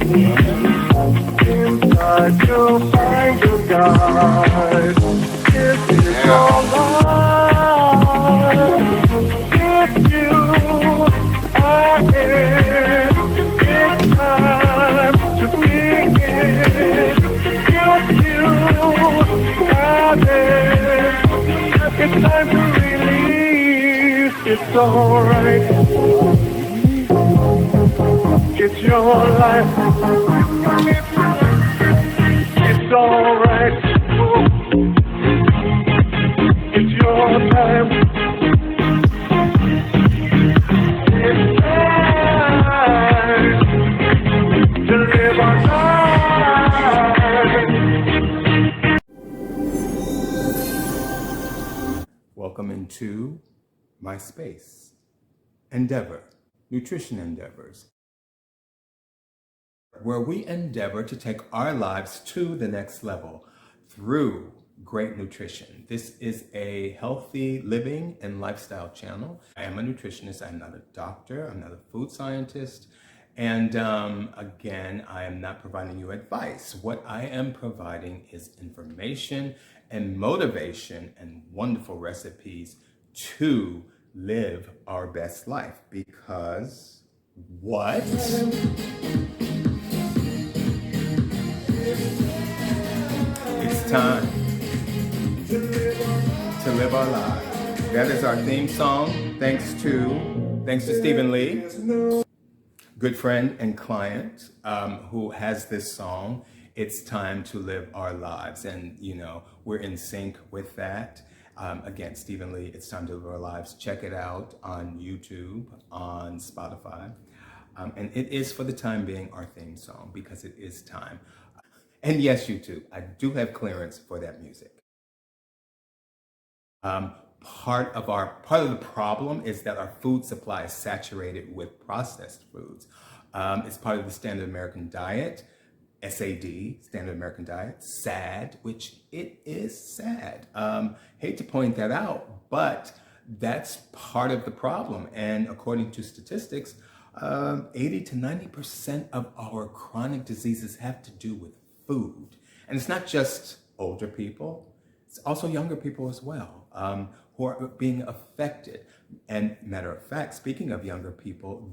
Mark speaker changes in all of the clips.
Speaker 1: Inside you'll find your guide. This is your life. If you are in, it's time to begin. If you have it, it's time to release. It's alright. It's your life. It's alright. It's your time. It's time to live our life.
Speaker 2: Welcome into my space, NDeavor, Nutrition Endeavors, where we endeavor to take our lives to the next level through great nutrition. This is a healthy living and lifestyle channel. I am a nutritionist. I'm not a doctor. I'm not a food scientist. And again, I am not providing you advice. What I am providing is information and motivation and wonderful recipes to live our best life. Because what? It's time to live our lives. That is our theme song. Thanks to Stephen Lee, good friend and client, who has this song. It's time to live our lives, and you know we're in sync with that. Again, Stephen Lee, it's time to live our lives. Check it out on YouTube, on Spotify, and it is for the time being our theme song because it is time. And yes, YouTube, I do have clearance for that music. Part of the problem is that our food supply is saturated with processed foods. It's part of the Standard American Diet, SAD, Standard American Diet, SAD, which it is sad. Hate to point that out, but that's part of the problem. And according to statistics, 80 to 90% of our chronic diseases have to do with food. And it's not just older people, it's also younger people as well, who are being affected. And matter of fact, speaking of younger people,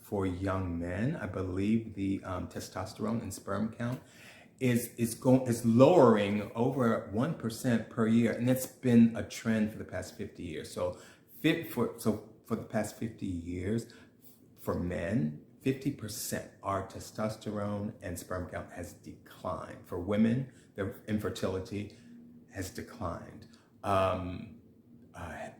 Speaker 2: for young men, I believe the testosterone and sperm count is lowering over 1% per year, and it's been a trend for the past 50 years. So for the past 50 years, for men, 50% our testosterone and sperm count has declined. For women, their infertility has declined.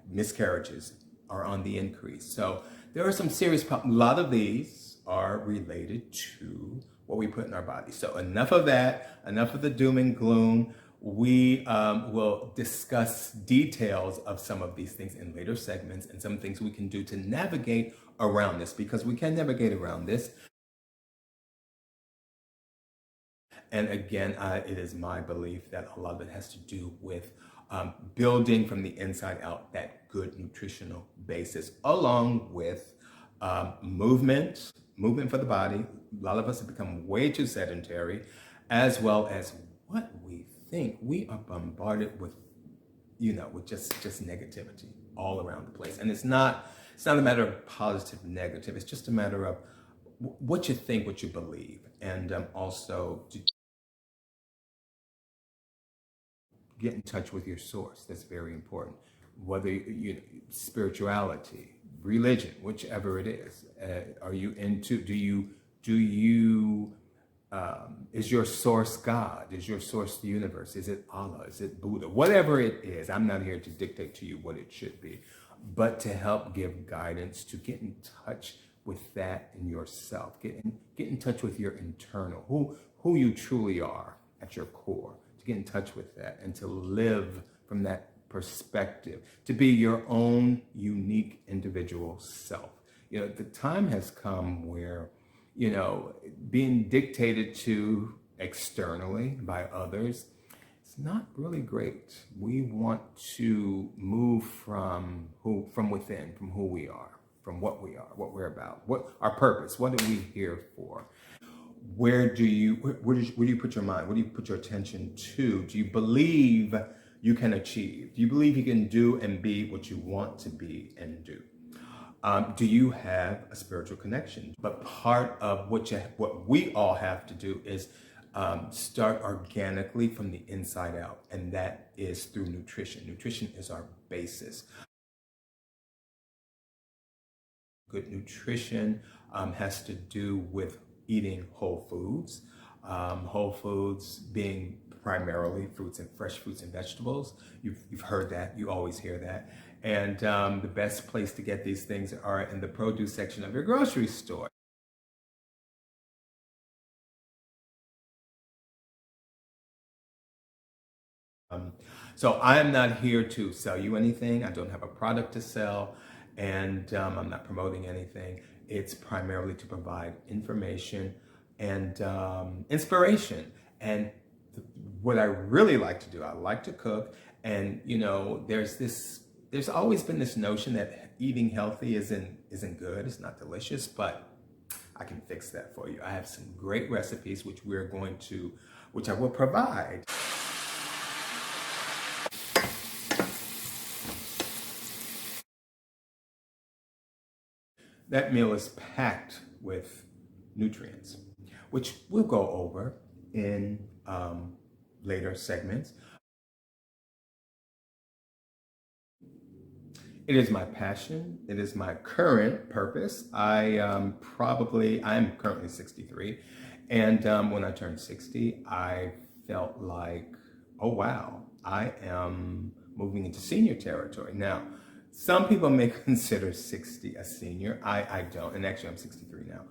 Speaker 2: Miscarriages are on the increase. So there are some serious problems. A lot of these are related to what we put in our body. So enough of that, enough of the doom and gloom. We will discuss details of some of these things in later segments and some things we can do to navigate around this, because we can navigate around this. And again, it is my belief that a lot of it has to do with building from the inside out that good nutritional basis, along with movement for the body. A lot of us have become way too sedentary, as well as what we think. We are bombarded with, with just negativity all around the place. And it's not a matter of positive, negative. It's just a matter of what you think, what you believe, and also to get in touch with your source. That's very important. Whether spirituality, religion, whichever it is, are you into? Is your source God? Is your source the universe? Is it Allah? Is it Buddha? Whatever it is, I'm not here to dictate to you what it should be, but to help give guidance to get in touch with that in yourself. Get in touch with your internal, who you truly are at your core. To get in touch with that and to live from that perspective, to be your own unique individual self. The time has come where, being dictated to externally by others, it's not really great. We want to move from within, from who we are, from what we are, what we're about, what our purpose, what are we here for? where do you put your mind? Where do you put your attention to? Do you believe you can achieve? Do you believe you can do and be what you want to be and do? Do you have a spiritual connection? But part of what we all have to do is start organically from the inside out, and that is through nutrition. Nutrition is our basis. Good nutrition has to do with eating whole foods. Whole foods being primarily fresh fruits and vegetables. You've heard that. You always hear that. And the best place to get these things are in the produce section of your grocery store. So I am not here to sell you anything. I don't have a product to sell, and I'm not promoting anything. It's primarily to provide information and inspiration. And what I really like to do, I like to cook. And there's always been this notion that eating healthy isn't good, it's not delicious, but I can fix that for you. I have some great recipes which I will provide. That meal is packed with nutrients, which we'll go over in later segments. It is my passion. It is my current purpose. I'm currently 63. And when I turned 60, I felt like, oh, wow, I am moving into senior territory. Now, some people may consider 60 a senior. I don't. And actually, I'm 63 now.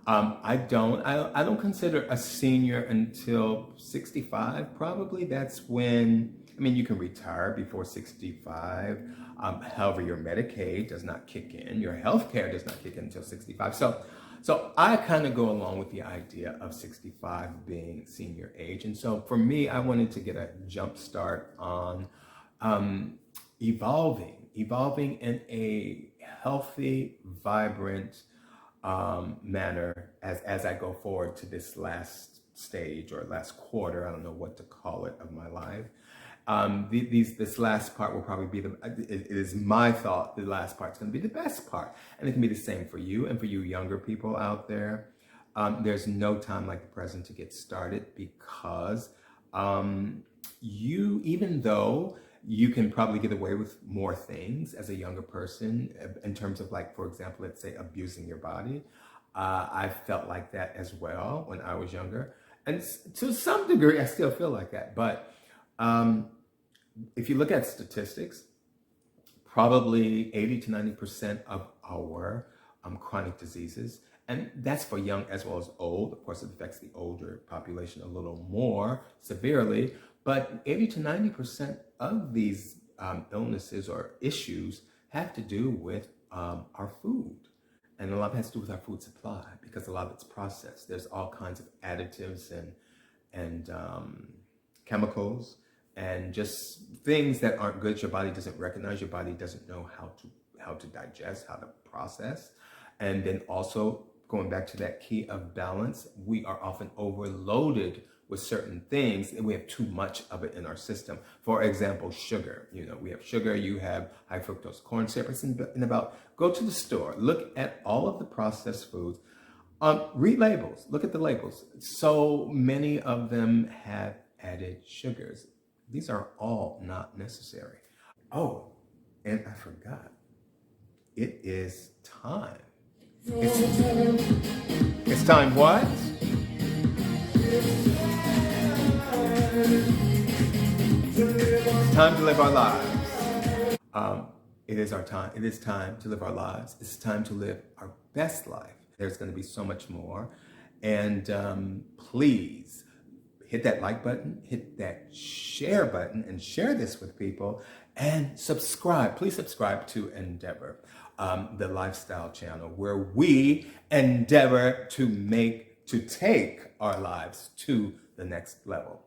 Speaker 2: I don't consider a senior until 65, probably. That's when, you can retire before 65. However, your Medicaid does not kick in. Your health care does not kick in until 65. So I kind of go along with the idea of 65 being senior age. And so for me, I wanted to get a jump start on evolving in a healthy, vibrant manner as I go forward to this last stage or last quarter, I don't know what to call it, of my life. This last part will probably be it is my thought, the last part's going to be the best part. And it can be the same for you and for you younger people out there. There's no time like the present to get started, because even though you can probably get away with more things as a younger person in terms of, like, for example, let's say abusing your body. I felt like that as well when I was younger. And to some degree, I still feel like that. But if you look at statistics, probably 80 to 90% of our chronic diseases, and that's for young as well as old. Of course, it affects the older population a little more severely, but 80 to 90% of these illnesses or issues have to do with our food. And a lot of it has to do with our food supply, because a lot of it's processed. There's all kinds of additives and chemicals and just things that aren't good. Your body doesn't recognize. Your body doesn't know how to digest, how to process. And then also, going back to that key of balance, we are often overloaded with certain things, and we have too much of it in our system. For example, sugar. We have sugar, you have high fructose corn syrup. Go to the store, look at all of the processed foods, read labels, look at the labels. So many of them have added sugars. These are all not necessary. Oh, and I forgot, it is time. It's time what? It's time to live our lives. It is our time. It is time to live our lives. It's time to live our best life. There's going to be so much more. And please hit that like button, hit that share button, and share this with people. And subscribe. Please subscribe to NDeavor, the lifestyle channel, where we endeavor to take our lives to the next level.